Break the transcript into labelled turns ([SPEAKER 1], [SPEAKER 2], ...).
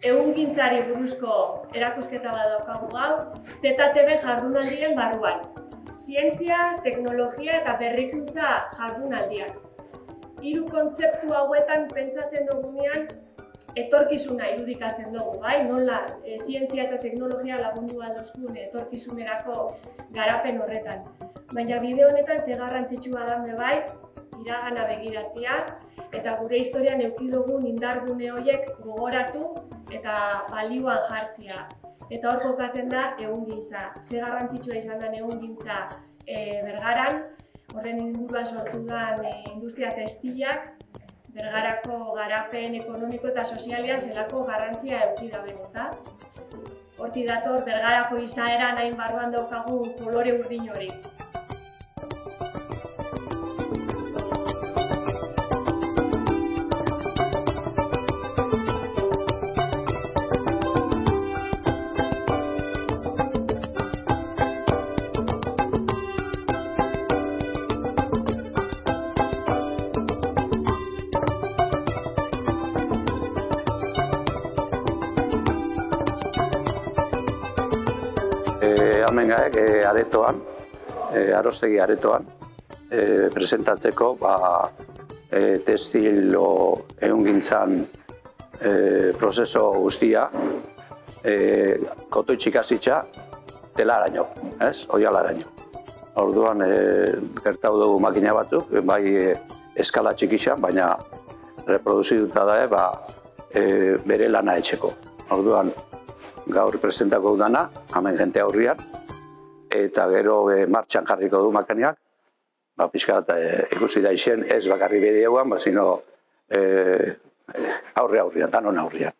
[SPEAKER 1] Ehungintzari buruzko erakusketa bat daukagu gaur, TETA-TV jardunaldiren barruan. Zientzia, teknologia eta berrikuntza jardunaldiak. Hiru kontzeptu hauetan pentsatzen dugunean etorkizuna irudikatzen dugu, bai? Nola zientzia eta teknologia lagundu aldozkun etorkizunerako garapen horretan. Baina bide honetan ze garrantzitsua da bai, iragana begiratzea eta gure historian eduki dugun indargune horiek gogoratu eta balioan jartzea. Eta hor kokatzen da ehungintza. Ze garrantzitsua izan da ehungintza Bergaran, horren inguruan sortu den industria textilak, Bergarako garapen ekonomiko eta sozialean zelako garrantzia eduki daben, ezta? Hortik dator Bergarako izaeran hain barruan daukagu kolore urdin hori.
[SPEAKER 2] Hemen aretoan, arostegi aretoan, presentatzeko textilo ehungintzan prozeso guztia, kotoitxik hasitza telaraino, oialaraino. Orduan gertatu dugu makina batzuk, bai eskala txikixan, baina reproduzituta da bere lana etxeko. Orduan gaur presentako dudana, hemen jente aurrian, eta gero martxan jarriko du makaniak, pixkat ikusi da izen ez bakarri bideoan, sino aurre aurrian, danon aurrian.